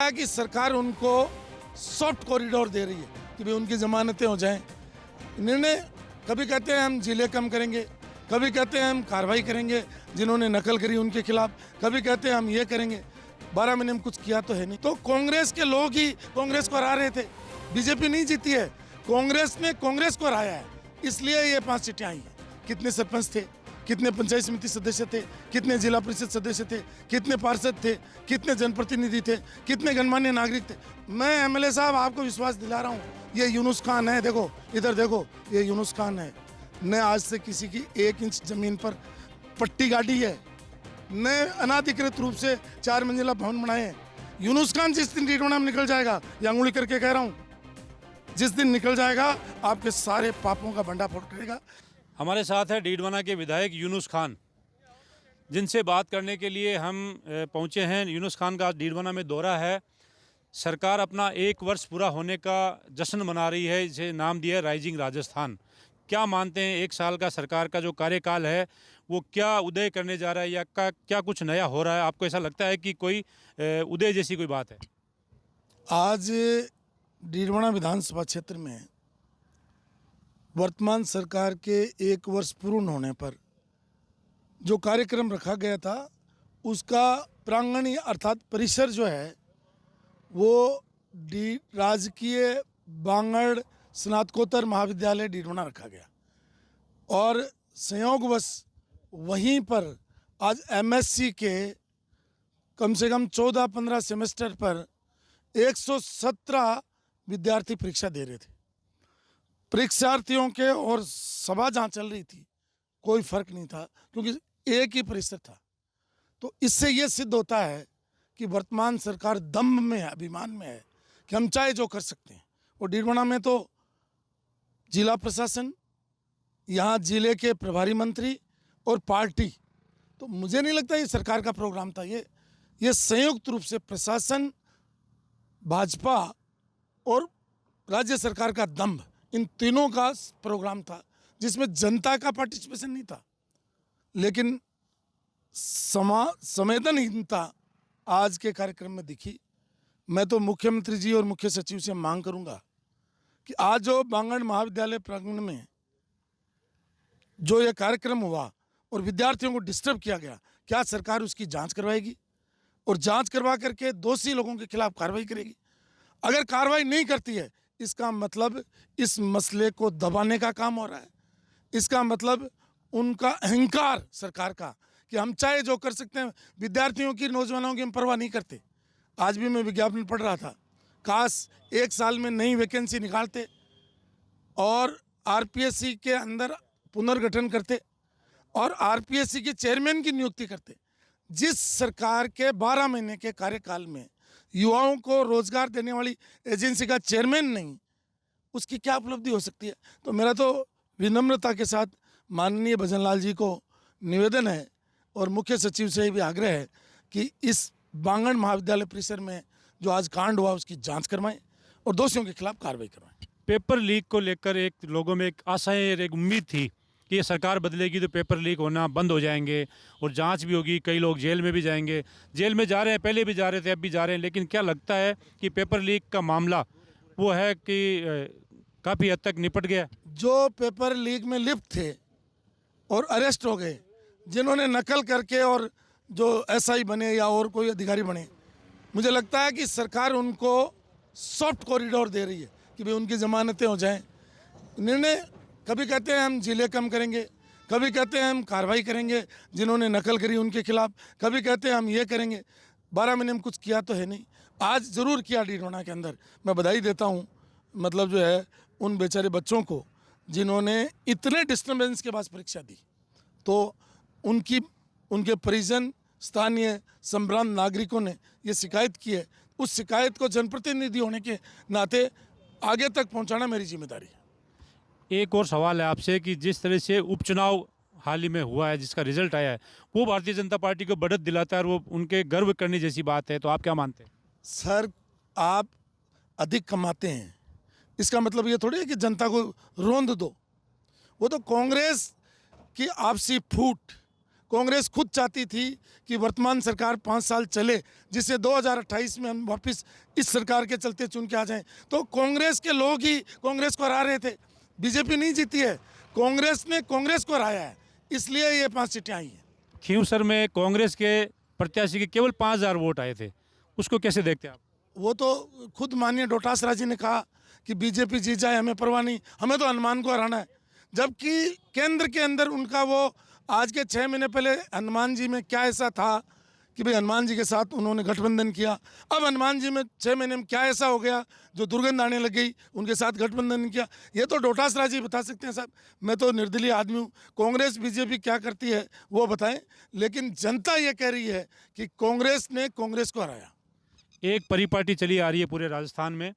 है कि सरकार उनको सॉफ्ट कॉरिडोर दे रही है कि भाई उनकी जमानतें हो जाएं। निर्णय कभी कहते हैं हम जिले कम करेंगे, कभी कहते हैं हम कार्रवाई करेंगे जिन्होंने नकल करी उनके खिलाफ, कभी कहते हैं हम ये करेंगे। 12 महीने में कुछ किया तो है नहीं। तो कांग्रेस के लोग ही कांग्रेस को हरा रहे थे, बीजेपी नहीं जीती है, कांग्रेस ने कांग्रेस को हराया है, इसलिए ये 5 सीटें आई हैं। कितने सरपंच थे, कितने पंचायत समिति सदस्य थे, कितने जिला परिषद सदस्य थे, कितने पार्षद थे, कितने जनप्रतिनिधि थे, कितने गणमान्य नागरिक थे। मैं एमएलए साहब आपको विश्वास दिला रहा हूँ, ये यूनुस खान है, देखो इधर देखो, ये यूनुस खान है। न आज से किसी की 1 इंच जमीन पर पट्टी गाड़ी है, न अनाधिकृत रूप से 4 मंजिला भवन बनाए हैं। यूनुस खान जिस दिन डीडवाना में निकल जाएगा, या अंगुली करके कह रहा हूँ, जिस दिन निकल जाएगा आपके सारे पापों का भंडाफोड़ करेगा। हमारे साथ है डीडवाना के विधायक यूनुस खान, जिनसे बात करने के लिए हम पहुंचे हैं। यूनुस खान का डीडवाना में दौरा है। सरकार अपना 1 वर्ष पूरा होने का जश्न मना रही है, इसे नाम दिया है राइजिंग राजस्थान। क्या मानते हैं 1 साल का सरकार का जो कार्यकाल है वो क्या उदय करने जा रहा है, या क्या कुछ नया हो रहा है? आपको ऐसा लगता है कि कोई उदय जैसी कोई बात है? आज डीडवाना विधानसभा क्षेत्र में वर्तमान सरकार के 1 वर्ष पूर्ण होने पर जो कार्यक्रम रखा गया था, उसका प्रांगण अर्थात परिसर जो है वो राजकीय बांगड़ स्नातकोत्तर महाविद्यालय डीडवाना रखा गया। और संयोगवश वहीं पर आज एमएससी के कम से कम 14-15 सेमेस्टर पर 117 विद्यार्थी परीक्षा दे रहे थे। परीक्षार्थियों के और सभा जहाँ चल रही थी कोई फर्क नहीं था, क्योंकि एक ही परिसर था। तो इससे ये सिद्ध होता है कि वर्तमान सरकार दम्भ में है, अभिमान में है कि हम चाहे जो कर सकते हैं। और डीडवाना में तो जिला प्रशासन, यहाँ जिले के प्रभारी मंत्री और पार्टी, तो मुझे नहीं लगता ये सरकार का प्रोग्राम था। ये संयुक्त रूप से प्रशासन, भाजपा और राज्य सरकार का दम्भ, इन तीनों का प्रोग्राम था, जिसमें जनता का पार्टिसिपेशन नहीं था। लेकिन संवेदनहीनता आज के कार्यक्रम में दिखी। मैं तो मुख्यमंत्री जी और मुख्य सचिव से मांग करूंगा कि आज जो बांगड़ महाविद्यालय प्रांगण में जो ये कार्यक्रम हुआ और विद्यार्थियों को डिस्टर्ब किया गया, क्या सरकार उसकी जांच करवाएगी और जांच करवा करके दोषी लोगों के खिलाफ कार्रवाई करेगी? अगर कार्रवाई नहीं करती है, इसका मतलब इस मसले को दबाने का काम हो रहा है। इसका मतलब उनका अहंकार सरकार का कि हम चाहे जो कर सकते हैं, विद्यार्थियों की, नौजवानों की हम परवाह नहीं करते। आज भी मैं विज्ञापन पढ़ रहा था, काश 1 साल में नई वैकेंसी निकालते और आरपीएससी के अंदर पुनर्गठन करते और आरपीएससी के चेयरमैन की नियुक्ति करते। जिस सरकार के 12 महीने के कार्यकाल में युवाओं को रोजगार देने वाली एजेंसी का चेयरमैन नहीं, उसकी क्या उपलब्धि हो सकती है? तो मेरा तो विनम्रता के साथ माननीय भजनलाल जी को निवेदन है और मुख्य सचिव से भी आग्रह है कि इस बांगड़ महाविद्यालय परिसर में जो आज कांड हुआ उसकी जांच करवाएं और दोषियों के खिलाफ कार्रवाई करवाएं। पेपर लीक को लेकर एक लोगों में एक आशाएं, एक उम्मीद थी कि ये सरकार बदलेगी तो पेपर लीक होना बंद हो जाएंगे और जांच भी होगी, कई लोग जेल में भी जाएंगे। जेल में जा रहे हैं, पहले भी जा रहे थे, अब भी जा रहे हैं। लेकिन क्या लगता है कि पेपर लीक का मामला वो है कि काफ़ी हद तक निपट गया? जो पेपर लीक में लिप्त थे और अरेस्ट हो गए, जिन्होंने नकल करके और जो एसआई बने या और कोई अधिकारी बने, मुझे लगता है कि सरकार उनको सॉफ्ट कॉरिडोर दे रही है कि भाई उनकी जमानतें हो जाएं। निर्णय कभी कहते हैं हम जिले कम करेंगे, कभी कहते हैं हम कार्रवाई करेंगे जिन्होंने नकल करी उनके खिलाफ, कभी कहते हैं हम ये करेंगे। 12 महीने में कुछ किया तो है नहीं। आज ज़रूर किया डीडवाना के अंदर। मैं बधाई देता हूँ, मतलब जो है उन बेचारे बच्चों को जिन्होंने इतने डिस्टर्बेंस के बाद परीक्षा दी। तो उनके परिजन, स्थानीय संभ्रांत नागरिकों ने ये शिकायत की है। उस शिकायत को जनप्रतिनिधि होने के नाते आगे तक पहुंचाना मेरी जिम्मेदारी है। एक और सवाल है आपसे कि जिस तरह से उपचुनाव हाल ही में हुआ है, जिसका रिजल्ट आया है, वो भारतीय जनता पार्टी को बढ़त दिलाता है और वो उनके गर्व करने जैसी बात है, तो आप क्या मानते हैं? सर, आप अधिक कमाते हैं, इसका मतलब ये थोड़ी है कि जनता को रोंद दो। वो तो कांग्रेस की आपसी फूट, कांग्रेस खुद चाहती थी कि वर्तमान सरकार 5 साल चले, जिससे 2028 में हम वापस इस सरकार के चलते चुन के आ जाएं। तो कांग्रेस के लोग ही कांग्रेस को हरा रहे थे, बीजेपी नहीं जीती है, कांग्रेस ने कांग्रेस को हराया है, इसलिए ये 5 सीटें आई हैं। खींवसर में कांग्रेस के प्रत्याशी के केवल 5,000 वोट आए थे, उसको कैसे देखते हैं आप? वो तो खुद माननीय डोटासरा जी ने कहा कि बीजेपी जीत जाए, हमें परवाह नहीं, हमें तो हनुमान को हराना है। जबकि केंद्र के अंदर उनका वो आज के 6 महीने पहले हनुमान जी में क्या ऐसा था कि भाई हनुमान जी के साथ उन्होंने गठबंधन किया। अब हनुमान जी में 6 महीने में क्या ऐसा हो गया जो दुर्गंध आने लग गई, उनके साथ गठबंधन किया। ये तो डोटासरा जी बता सकते हैं साहब, मैं तो निर्दलीय आदमी हूँ। कांग्रेस बीजेपी क्या करती है वो बताएं, लेकिन जनता ये कह रही है कि कांग्रेस ने कांग्रेस को हराया। एक परिपाटी चली आ रही है पूरे राजस्थान में,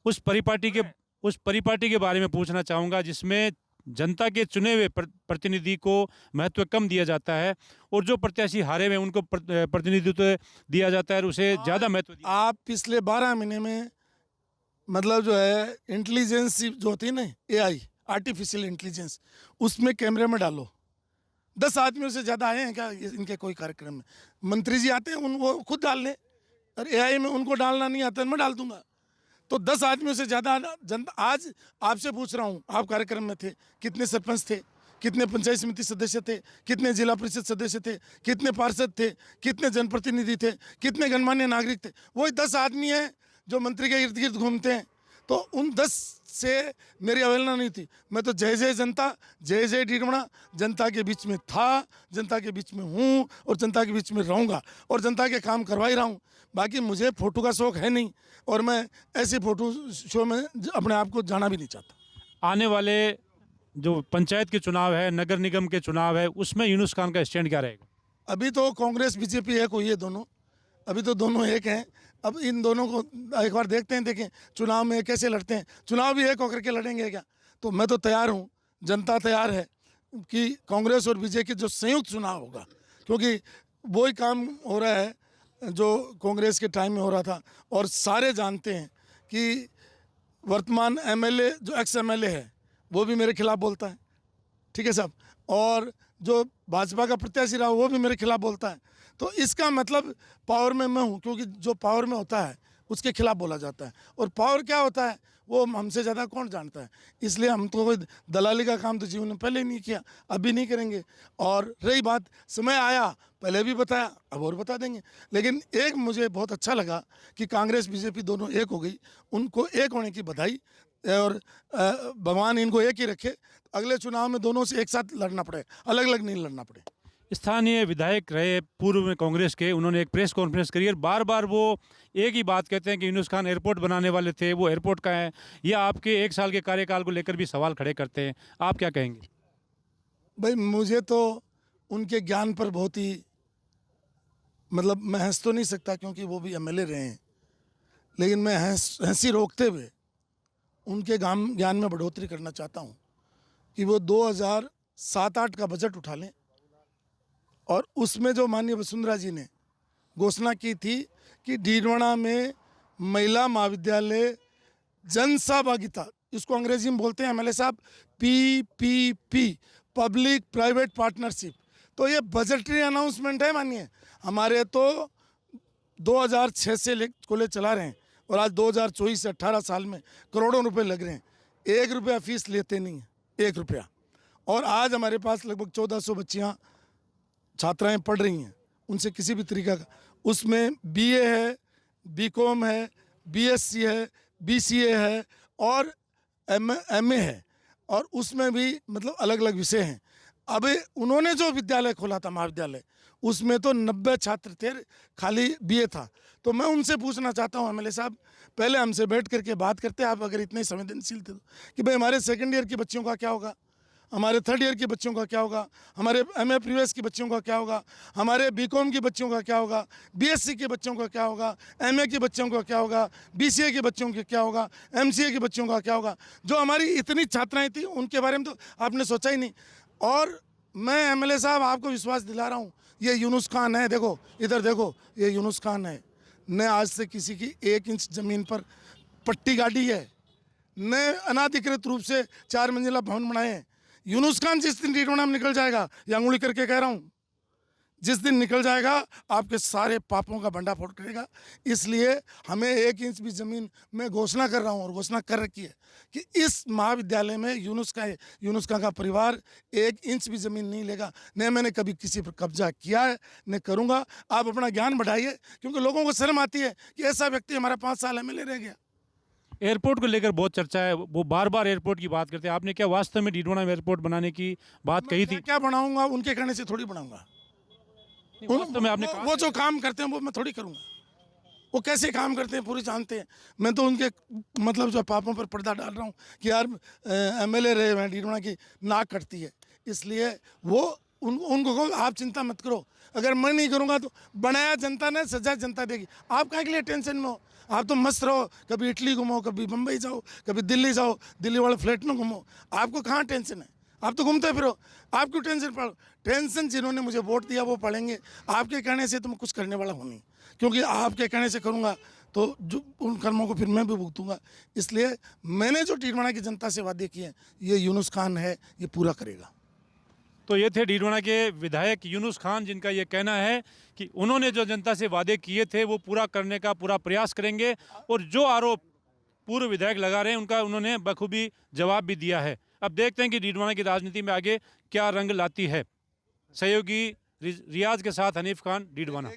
उस परिपाटी के बारे में पूछना चाहूँगा जिसमें जनता के चुने हुए प्रतिनिधि को महत्व कम दिया जाता है और जो प्रत्याशी हारे हुए उनको प्रतिनिधित्व दिया जाता है और उसे ज़्यादा महत्व दिया। आप पिछले 12 महीने में मतलब जो है इंटेलिजेंस जो होती है ना, AI आर्टिफिशियल इंटेलिजेंस, उसमें कैमरे में डालो, 10 आदमियों से ज़्यादा आए हैं क्या इनके कोई कार्यक्रम में? मंत्री जी आते हैं, उनको खुद डाल लें, और AI में उनको डालना नहीं आता मैं डाल दूंगा। तो 10 आदमियों से ज़्यादा जनता। आज आपसे पूछ रहा हूँ, आप कार्यक्रम में थे, कितने सरपंच थे, कितने पंचायत समिति सदस्य थे, कितने जिला परिषद सदस्य थे, कितने पार्षद थे, कितने जनप्रतिनिधि थे, कितने गणमान्य नागरिक थे? वही 10 आदमी हैं जो मंत्री के इर्द गिर्द घूमते हैं। तो उन 10 से मेरी अवहेलना नहीं थी। मैं तो जय जय जनता, जय जय डीडमणा, जनता के बीच में था, जनता के बीच में हूँ और जनता के बीच में रहूँगा और जनता के काम करवा ही रहा हूँ। बाकी मुझे फ़ोटो का शौक़ है नहीं और मैं ऐसे फ़ोटो शो में अपने आप को जाना भी नहीं चाहता। आने वाले जो पंचायत के चुनाव है, नगर निगम के चुनाव है, उसमें यूनुस खान का स्टैंड क्या रहेगा? अभी तो कांग्रेस बीजेपी एक हुई है दोनों, अभी तो दोनों एक हैं। अब इन दोनों को एक बार देखते हैं, देखें चुनाव में कैसे लड़ते हैं। चुनाव भी एक होकर के लड़ेंगे क्या? तो मैं तो तैयार हूँ, जनता तैयार है कि कांग्रेस और बीजेपी जो संयुक्त चुनाव होगा, क्योंकि वही काम हो रहा है जो कांग्रेस के टाइम में हो रहा था। और सारे जानते हैं कि वर्तमान MLA जो एक्स MLA है वो भी मेरे खिलाफ बोलता है, ठीक है साहब, और जो भाजपा का प्रत्याशी रहा वो भी मेरे खिलाफ बोलता है। तो इसका मतलब पावर में मैं हूँ, क्योंकि जो पावर में होता है उसके खिलाफ बोला जाता है, और पावर क्या होता है वो हमसे ज़्यादा कौन जानता है। इसलिए हम तो कोई दलाली का काम तो जीवन में पहले ही नहीं किया, अभी नहीं करेंगे। और रही बात, समय आया, पहले भी बताया, अब और बता देंगे। लेकिन एक मुझे बहुत अच्छा लगा कि कांग्रेस बीजेपी दोनों एक हो गई, उनको एक होने की बधाई, और भगवान इनको एक ही रखे, अगले चुनाव में दोनों से एक साथ लड़ना पड़े, अलग अलग नहीं लड़ना पड़े। स्थानीय विधायक रहे पूर्व में कांग्रेस के, उन्होंने एक प्रेस कॉन्फ्रेंस करी और बार बार वो एक ही बात कहते हैं कि यूनुस खान एयरपोर्ट बनाने वाले थे, वो एयरपोर्ट का है, या आपके 1 साल के कार्यकाल को लेकर भी सवाल खड़े करते हैं। आप क्या कहेंगे? भाई मुझे तो उनके ज्ञान पर बहुत ही मतलब मैं हंस तो नहीं सकता क्योंकि वो भी MLA रहे हैं, लेकिन मैं हंसी रोकते हुए उनके ज्ञान में बढ़ोतरी करना चाहता हूँ कि वो 2007-8 का बजट उठा लें, और उसमें जो माननीय वसुंधरा जी ने घोषणा की थी कि डीडवाना में महिला महाविद्यालय जन सहभागिता, इसको अंग्रेजी में बोलते हैं MLA साहब PPP, पब्लिक प्राइवेट पार्टनरशिप। तो ये बजटरी अनाउंसमेंट है मानिए, हमारे तो 2006 से ले चला रहे हैं और आज 2024 से 18 साल में करोड़ों रुपए लग रहे हैं, 1 रुपया फीस लेते नहीं है, 1 रुपया। और आज हमारे पास लगभग 1400 बच्चियाँ छात्राएं पढ़ रही हैं, उनसे किसी भी तरीका का, उसमें BA है, BCom है, BSc है, BCA है और MA है, और उसमें भी मतलब अलग अलग विषय हैं। अब उन्होंने जो विद्यालय खोला था महाविद्यालय, उसमें तो 90 छात्र थे, खाली BA था। तो मैं उनसे पूछना चाहता हूँ MLA साहब, पहले हमसे बैठ करके बात करते, आप अगर इतने संवेदनशील थे तो, कि भाई हमारे 2nd ईयर के बच्चों का क्या होगा, हमारे 3rd ईयर के बच्चों का क्या होगा, हमारे MA प्रीवियस के बच्चों का क्या होगा, हमारे BCom के बच्चों का क्या होगा, BSc के बच्चों का क्या होगा, MA के बच्चों का क्या होगा, BCA के बच्चों का क्या होगा, MCA के बच्चों का क्या होगा। जो हमारी इतनी छात्राएं थी उनके बारे में तो आपने सोचा ही नहीं। और मैं MLA साहब आपको विश्वास दिला रहा हूँ, ये यूनुस खान है, देखो इधर देखो, ये यूनुस खान है, न आज से किसी की 1 इंच ज़मीन पर पट्टी गाड़ी है, न अनाधिकृत रूप से 4 मंजिला भवन बनाए हैं। यूनुस खान जिस दिन डीडवाना में निकल जाएगा, ये अंगुली करके कह रहा हूँ, जिस दिन निकल जाएगा आपके सारे पापों का भंडाफोड़ करेगा। इसलिए हमें 1 इंच भी ज़मीन, मैं घोषणा कर रहा हूँ और घोषणा कर रखी है कि इस महाविद्यालय में यूनुस खां का परिवार 1 इंच भी ज़मीन नहीं लेगा। न मैंने कभी किसी पर कब्जा किया है न करूँगा। आप अपना ज्ञान बढ़ाइए, क्योंकि लोगों को शर्म आती है कि ऐसा व्यक्ति हमारा 5 साल MLA रह गया। एयरपोर्ट को लेकर बहुत चर्चा है, वो बार बार एयरपोर्ट की बात करते हैं। आपने क्या वास्तव में डीडवाना में एयरपोर्ट बनाने की बात कही थी? क्या बनाऊंगा, उनके कहने से थोड़ी बनाऊंगा। वास्तव में आपने कहा वो जो काम करते हैं वो मैं थोड़ी करूंगा। वो कैसे काम करते हैं पूरी जानते हैं। मैं तो उनके मतलब जो पापों पर पर्दा डाल रहा हूँ कि यार MLA रहे हैं, डीडवाना की नाक कटती है। इसलिए वो उनको कहो आप चिंता मत करो, अगर मैं नहीं करूँगा तो बनाया जनता ने, सजा जनता देगी। आप काहे के लिए टेंशन में हो? आप तो मस्त रहो, कभी इटली घूमो, कभी मुंबई जाओ, कभी दिल्ली जाओ, दिल्ली वाले फ्लैट में घूमो। आपको कहाँ टेंशन है? आप तो घूमते फिरो, आप क्यों टेंशन पड़ो? टेंशन जिन्होंने मुझे वोट दिया वो पढ़ेंगे। आपके कहने से तो मैं कुछ करने वाला हूँ नहीं, क्योंकि आपके कहने से करूँगा तो जो उन कर्मों को फिर मैं भी भुगतूंगा। इसलिए मैंने जो डीडवाना की जनता से वादे किए हैं, ये यूनुस खान है, ये पूरा करेगा। तो ये थे डीडवाना के विधायक यूनुस खान, जिनका ये कहना है कि उन्होंने जो जनता से वादे किए थे वो पूरा करने का पूरा प्रयास करेंगे। और जो आरोप पूर्व विधायक लगा रहे हैं उनका उन्होंने बखूबी जवाब भी दिया है। अब देखते हैं कि डीडवाना की राजनीति में आगे क्या रंग लाती है। सहयोगी रियाज के साथ हनीफ खान, डीडवाना।